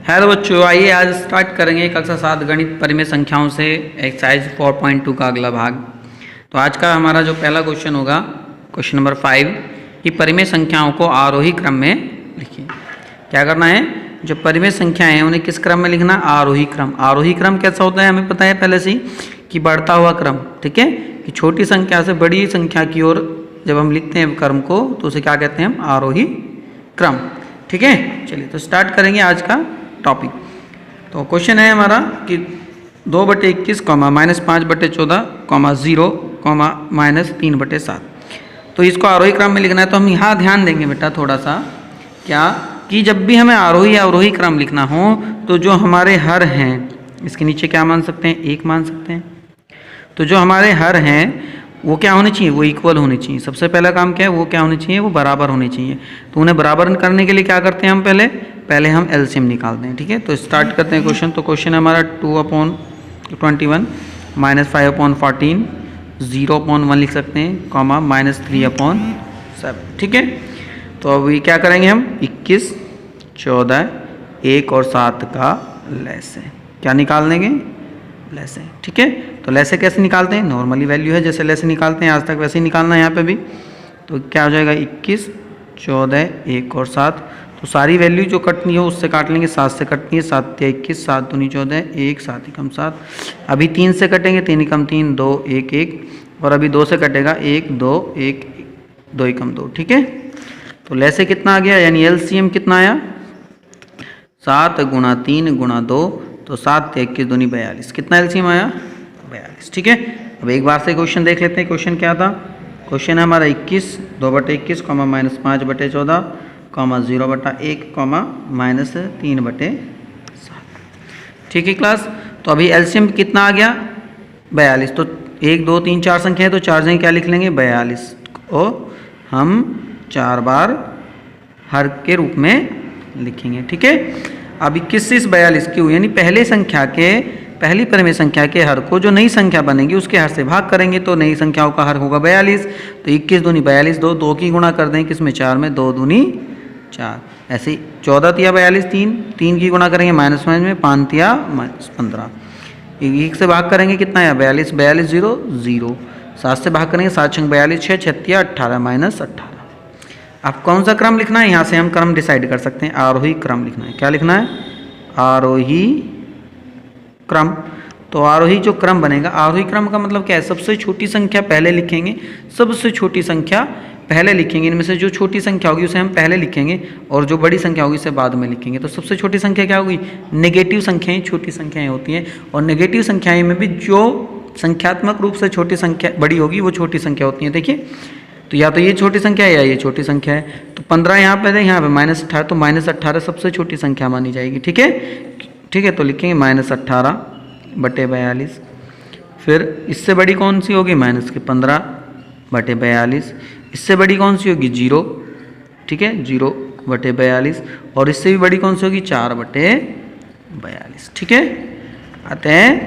Hello बच्चों, आइए आज स्टार्ट करेंगे कक्षा 7 गणित परिमेय संख्याओं से एक्सरसाइज 4.2 का अगला भाग। तो आज का हमारा जो पहला क्वेश्चन होगा, क्वेश्चन नंबर 5, कि परिमेय संख्याओं को आरोही क्रम में लिखिए। क्या करना है, जो परिमेय संख्याएं हैं उन्हें किस क्रम में लिखना? आरोही क्रम। आरोही क्रम कैसा होता है हमें पता है पहले से ही, कि बढ़ता हुआ क्रम। ठीक है, कि छोटी संख्या से बड़ी संख्या की ओर जब हम लिखते हैं क्रम को तो उसे क्या कहते हैं हम? आरोही क्रम। ठीक है, चलिए तो स्टार्ट करेंगे आज का टॉपिक। तो क्वेश्चन है हमारा कि 2/21, -5/14, 0, -3/7। तो इसको आरोही क्रम में लिखना है। तो हम यहाँ ध्यान देंगे बेटा थोड़ा सा, क्या कि जब भी हमें आरोही या अवरोही क्रम लिखना हो तो जो हमारे हर हैं इसके नीचे क्या मान सकते हैं? 1 मान सकते हैं। तो जो हमारे हर हैं वो क्या होने चाहिए? वो इक्वल होने चाहिए। सबसे पहला काम क्या है? वो क्या होने चाहिए? वो बराबर होने चाहिए। तो उन्हें बराबर करने के लिए क्या करते हैं हम? पहले हम एलसीएम निकालते हैं। ठीक है, तो स्टार्ट करते हैं क्वेश्चन। तो क्वेश्चन है हमारा 2/21 -5/14, 0/1 लिख सकते हैं, -3/7। ठीक है, तो अभी क्या करेंगे हम? 21, 14, 1 और 7 का लैसे क्या निकाल देंगे? लैसे। ठीक है, तो लैसे कैसे निकालते हैं? नॉर्मली वैल्यू है जैसे लैसे निकालते हैं आज तक वैसे ही निकालना है यहाँ पे भी। तो क्या हो जाएगा? 21, 14, 1 और 7। तो सारी वैल्यू जो कटनी हो उससे काट लेंगे। 7 से कटनी है, 7 या 21, 7 दूनी 14, 1, 7 एकम 7। अभी 3 से कटेंगे, 3 एकम 3, 2, 1, 1। और अभी 2 से कटेगा, 1, 2, 1, 2 एकम 2। ठीक है, तो लैसे कितना आ गया? यानी एलसीएम कितना आया? 7 गुणा 3 गुणा 2, तो 7 या 21 दूनी 42। कितना एलसीएम आया? 42। ठीक है, अब एक बार से क्वेश्चन देख लेते हैं। क्वेश्चन क्या था? क्वेश्चन है हमारा 21, 2/21, -5/14, 0/1, -3/7। ठीक है क्लास, तो अभी एलसीएम कितना आ गया? 42। तो 1, 2, 3, 4 संख्या है तो 4 जगह क्या लिख लेंगे? 42 को हम 4 बार हर के रूप में लिखेंगे। ठीक है, अब 21 से इस 42 क्यों, यानी पहली परिमेय संख्या के हर को जो नई संख्या बनेगी उसके हर से भाग करेंगे तो नई संख्याओं का हर होगा 42। तो 21 दूनी 42, 2 की गुणा कर दें किसमें? 4 में, 2 दूनी 4। ऐसे 14 तिया 42, 3 की गुणा करेंगे माइनस में, 5 तिया -15। 1 से भाग करेंगे कितना है? 42, 42 0 0। 7 से भाग करेंगे, 7 6 42, 6 6 तिया 18, -18। अब कौन सा क्रम लिखना है? यहाँ से हम क्रम डिसाइड कर सकते हैं। आरोही क्रम लिखना है। क्या लिखना है? आरोही क्रम। तो आरोही जो क्रम बनेगा, आरोही क्रम का मतलब क्या है? सबसे छोटी संख्या पहले लिखेंगे, सबसे छोटी संख्या पहले लिखेंगे। इनमें से जो छोटी संख्या होगी उसे हम पहले लिखेंगे और जो बड़ी संख्या होगी उसे बाद में लिखेंगे। तो सबसे छोटी संख्या क्या होगी? नेगेटिव संख्याएं छोटी संख्याएं होती हैं, और नेगेटिव संख्याएं में भी जो संख्यात्मक रूप से छोटी संख्या बड़ी होगी वो छोटी संख्या होती है। देखिए, तो या तो ये छोटी संख्या है या ये छोटी संख्या है। तो 15 यहाँ पे है, यहाँ पे -18, तो -18 सबसे छोटी संख्या मानी जाएगी। ठीक है, ठीक है, तो लिखेंगे -18/42। फिर इससे बड़ी कौन सी होगी? -15/42। इससे बड़ी कौन सी होगी? 0। ठीक है, 0/42। और इससे भी बड़ी कौन सी होगी? 4/42। ठीक है, अतः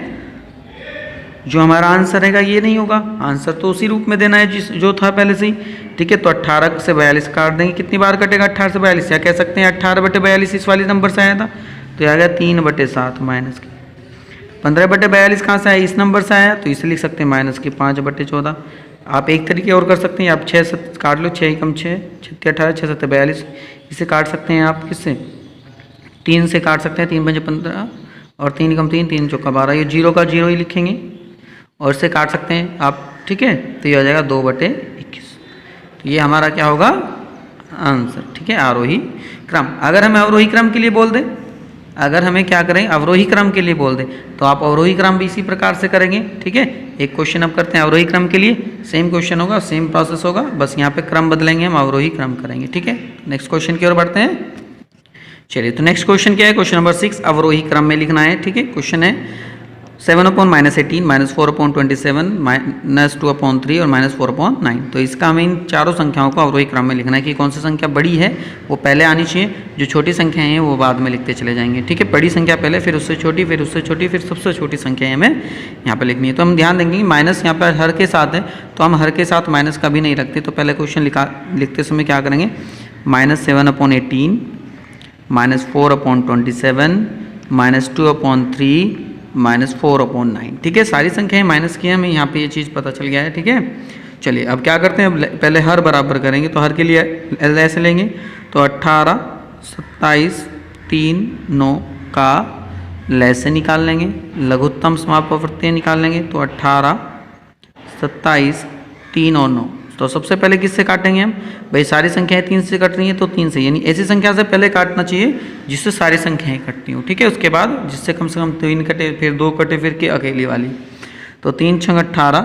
जो हमारा आंसर रहेगा ये नहीं होगा। आंसर तो उसी रूप में देना है जो था पहले से ही। ठीक है, तो 18 से 42 काट देंगे। कितनी बार कटेगा 18 से 42? या कह सकते हैं 18/42 इस वाले नंबर से आया था तो आ गया 3/7 माइनस के। 15/42 कहाँ से आया? इस नंबर से आया, तो इसे लिख सकते हैं -5/14। आप एक तरीके और कर सकते हैं, आप 6 से काट लो, 6 एकम 6, 6 18, 6 7 42। इसे काट सकते हैं आप किससे? 3 से काट सकते हैं, 3 5 15 और 3 एकम 3, 3 चौका 12। ये 0 का 0 ही लिखेंगे और इसे काट सकते हैं आप। ठीक है, तो ये हो जाएगा 2/21। तो ये हमारा क्या होगा? आंसर। ठीक है, आरोही क्रम। अगर हमें अवरोही क्रम के लिए बोल दें, अगर हमें क्या करें? अवरोही क्रम के लिए बोल दें, तो आप अवरोही क्रम भी इसी प्रकार से करेंगे। ठीक है, एक क्वेश्चन अब करते हैं अवरोही क्रम के लिए। सेम क्वेश्चन होगा, सेम प्रोसेस होगा, बस यहाँ पे क्रम बदलेंगे, हम अवरोही क्रम करेंगे। ठीक है, नेक्स्ट क्वेश्चन की ओर बढ़ते हैं। चलिए, तो नेक्स्ट क्वेश्चन क्या है? क्वेश्चन नंबर 6 अवरोही क्रम में लिखना है। ठीक है, क्वेश्चन है 7/-18, -4/27, -2/3 और -4/9। तो इसका हमें इन चारों संख्याओं को अवरोही क्रम में लिखना है कि कौन सी संख्या बड़ी है वो पहले आनी चाहिए, जो छोटी संख्याएं हैं वो बाद में लिखते चले जाएंगे। ठीक है, बड़ी संख्या पहले, फिर उससे छोटी, फिर उससे छोटी, फिर सबसे छोटी संख्याएं हमें यहाँ पे लिखनी है। तो हम ध्यान देंगे कि माइनस यहाँ पर हर के साथ है, तो हम हर के साथ माइनस कभी नहीं रखते। तो पहले क्वेश्चन लिखते समय क्या करेंगे? -7/18 -4/27 -2/3 -4/9। ठीक है, सारी संख्याएं माइनस की हैं, हमें यहाँ पे ये चीज़ पता चल गया है। ठीक है, चलिए अब क्या करते हैं, अब पहले हर बराबर करेंगे, तो हर के लिए ऐसे लेंगे, तो 18, 27, 3, 9 का लैसे निकाल लेंगे, लघुत्तम समापवर्तीय निकाल लेंगे, तो 18, 27, 3 और 9। तो सबसे पहले किससे काटेंगे हम, भाई सारी संख्याएं 3 से कट रही हैं तो 3 से, यानी ऐसी संख्या से पहले काटना चाहिए जिससे सारी संख्याएं कटती हों। ठीक है, उसके बाद जिससे कम से कम 3 कटे, फिर 2 कटे, फिर की अकेली वाली। तो 3 × 18,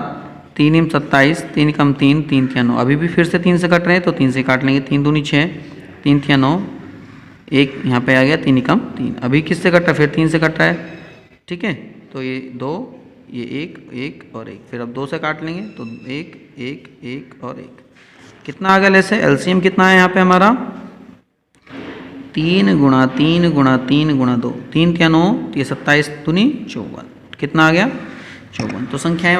3 × 27, 3 × 3, 3 × 9। अभी भी फिर से 3 से कट रहे हैं तो 3 से काट लेंगे, 3 दूनी 6, 3 × 9, 1 यहाँ पे आ गया, 3 × 3। अभी किससे कट रहा है, फिर 3 से कट रहा है। ठीक है, तो ये 2, ये 1, 1 और 1, फिर अब 2 से काट लेंगे तो 1, 1, 1 और 1। कितना आ गया ऐसे, एलसीएम कितना है यहाँ पे हमारा, 3 × 3 × 3 × 2, 3 × 9, ये 27 दूनी 54, कितना आ गया 54। तो संख्याएं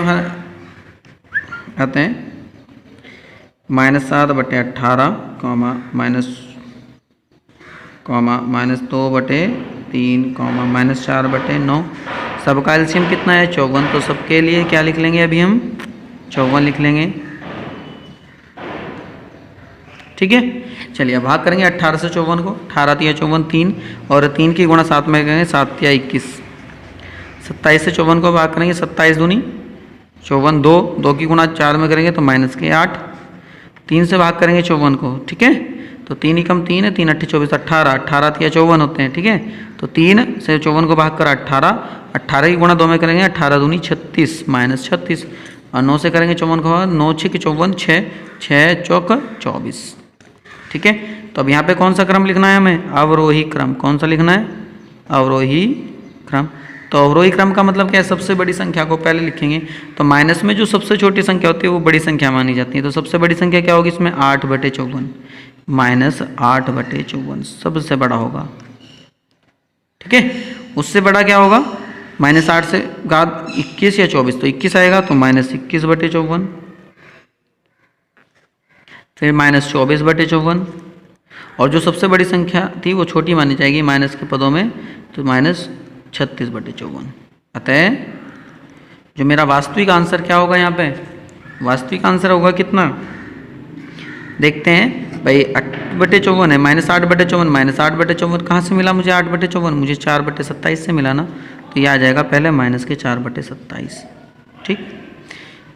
आते हैं -7/18, -2/3, -4/9। सबका एलसीएम कितना है 54, तो सबके लिए क्या लिख लेंगे, अभी हम 54 लिख लेंगे। ठीक है, चलिए अब भाग करेंगे 18 से 54 को, 18 × 54 3, और 3 की गुणा 7 में करेंगे, 7 × 21। 27 से 54 को भाग करेंगे, 27 दूनी 54, 2 की गुणा 4 में करेंगे तो -8। 3 से भाग करेंगे 54 को। ठीक है, तो 3 × 3 है, 3 × 8 = 24, 18, 18 × 54 होते हैं। ठीक है, तो 3 से 54 को भाग कर 18, 18 की गुणा 2 में करेंगे, 18 दूनी 36, -36, और 9 से करेंगे 54 को, 9 × 6 = 54, 6, 6 चौक 24। ठीक है, तो अब यहाँ पे कौन सा क्रम लिखना है हमें, अवरोही क्रम। कौन सा लिखना है, अवरोही क्रम। तो अवरोही क्रम का मतलब क्या है, सबसे बड़ी संख्या को पहले लिखेंगे। तो माइनस में जो सबसे छोटी संख्या होती है वो बड़ी संख्या मानी जाती है। तो सबसे बड़ी संख्या क्या होगी इसमें, 8/54, -8/54 सबसे बड़ा होगा। ठीक है, उससे बड़ा क्या होगा, -8 से बाद 21 या 24, तो 21 आएगा, तो -21/54, फिर -24/54, और जो सबसे बड़ी संख्या थी वो छोटी मानी जाएगी माइनस के पदों में, तो -36/54। अतः जो मेरा वास्तविक आंसर क्या होगा, यहाँ पे वास्तविक आंसर होगा कितना, देखते हैं भाई, 8/54 है, -8/54, -8/54 कहाँ से मिला मुझे, 8/54 मुझे 4/27 से मिला ना, तो ये आ जाएगा पहले -4/27। ठीक,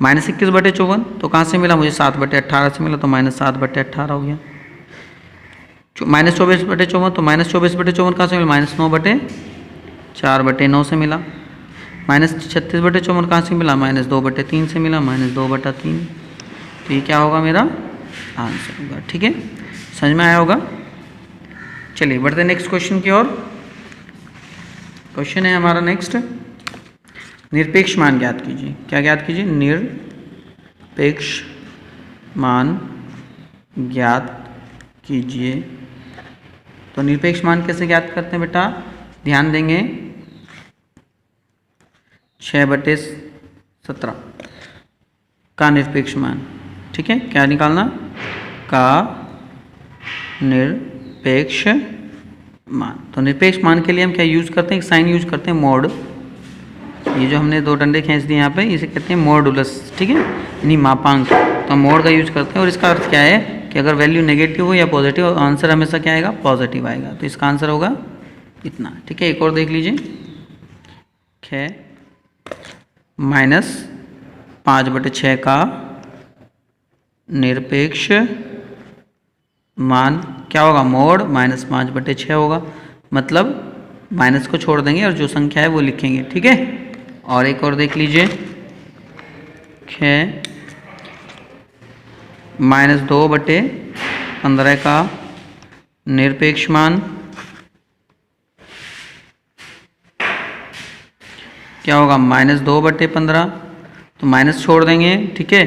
-21/54 तो कहाँ से मिला मुझे, 7/18 से मिला, तो -7/18 हो गया। -24/54 तो -24/54 कहाँ से मिला, -9/4/9 से मिला। -36/54 कहाँ से मिला, -2/3 से मिला, -2/3। तो ये क्या होगा, मेरा आंसर होगा। ठीक है, समझ में आया होगा। चलिए बढ़ते हैं नेक्स्ट क्वेश्चन की ओर। क्वेश्चन है हमारा नेक्स्ट, निरपेक्ष मान ज्ञात कीजिए। क्या ज्ञात कीजिए, निरपेक्ष मान ज्ञात कीजिए। तो निरपेक्ष मान कैसे ज्ञात करते हैं बेटा, ध्यान देंगे, 6/17 का निरपेक्ष मान। ठीक है, क्या निकालना, का निरपेक्ष मान। तो निरपेक्ष मान के लिए हम क्या यूज करते हैं, एक साइन यूज करते हैं, मोड। ये जो हमने 2 डंडे खींच दिए यहाँ पे, इसे कहते हैं मॉडुलस। ठीक है, यानी मापांक। तो हम मोड का यूज करते हैं, और इसका अर्थ क्या है कि अगर वैल्यू नेगेटिव हो या पॉजिटिव, आंसर हमेशा क्या आएगा, पॉजिटिव आएगा। तो इसका आंसर होगा इतना। ठीक है, एक और देख लीजिए, -5/6 का निरपेक्ष मान क्या होगा, मोड -5/6 होगा। मतलब माइनस को छोड़ देंगे और जो संख्या है वो लिखेंगे। ठीक है, और एक और देख लीजिए, -2/15 का निरपेक्ष मान क्या होगा, -2/15। तो माइनस छोड़ देंगे। ठीक है,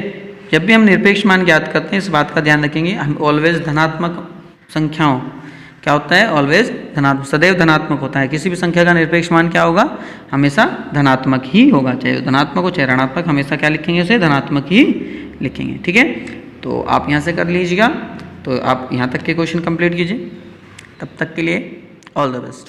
जब भी हम निरपेक्ष मान ज्ञात करते हैं इस बात का ध्यान रखेंगे, हम ऑलवेज धनात्मक संख्याओं, क्या होता है, ऑलवेज धनात्मक, सदैव धनात्मक होता है। किसी भी संख्या का निरपेक्ष मान क्या होगा, हमेशा धनात्मक ही होगा, चाहे धनात्मक हो चाहे ऋणात्मक, हमेशा क्या लिखेंगे, उसे धनात्मक ही लिखेंगे। ठीक है, तो आप यहाँ से कर लीजिएगा। तो आप यहाँ तक के क्वेश्चन कंप्लीट कीजिए। तब तक के लिए ऑल द बेस्ट।